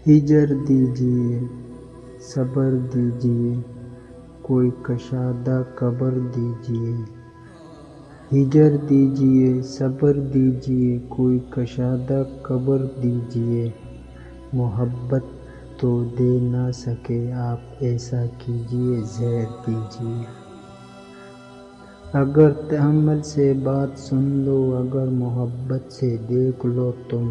ہجر دیجئے صبر دیجئے کوئی کشادہ قبر دیجئے، ہجر دیجئے صبر دیجئے کوئی کشادہ قبر دیجئے، محبت تو دے نہ سکے آپ ایسا کیجئے زہر دیجئے۔ اگر تحمل سے بات سن لو اگر محبت سے دیکھ لو تم،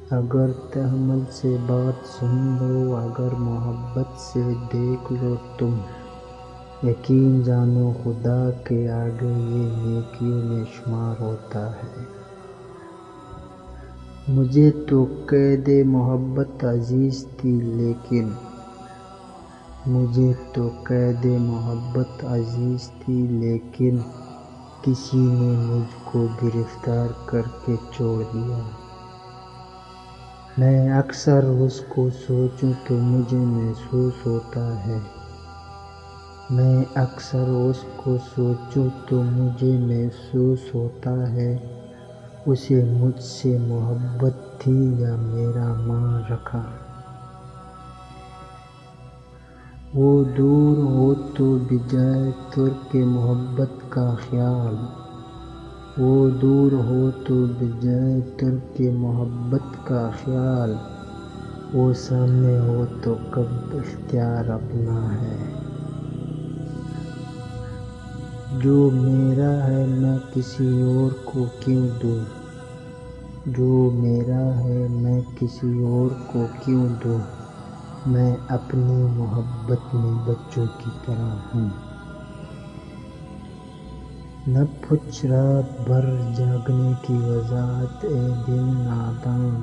اگر تحمل سے بات سن لو اگر محبت سے دیکھ لو تم، یقین جانو خدا کے آگے یہ نیکیوں میں شمار ہوتا ہے۔ مجھے تو قید محبت عزیز تھی لیکن مجھے تو قید محبت عزیز تھی لیکن کسی نے مجھ کو گرفتار کر کے چھوڑ دیا۔ میں اکثر اس کو سوچوں تو مجھے محسوس ہوتا ہے، میں اکثر اس کو سوچوں تو مجھے محسوس ہوتا ہے، اسے مجھ سے محبت تھی یا میرا ماں رکھا۔ وہ دور ہو تو بجائے ترک محبت کا خیال، وہ دور ہو تو بجائے ترک محبت کا خیال، وہ سامنے ہو تو کب اختیار اپنا ہے۔ جو میرا ہے میں کسی اور کو کیوں دوں، جو میرا ہے میں کسی اور کو کیوں دوں، میں اپنی محبت میں بچوں کی طرح ہوں۔ نہ پوچھ رات بھر جاگنے کی وجاہت اے دل نادان،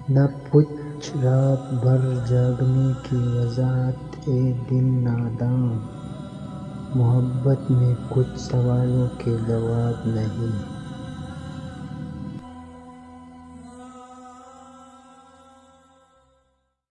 نہ پوچھ رات بھر جاگنے کی وجاہت اے دل نادان، محبت میں کچھ سوالوں کے جواب نہیں۔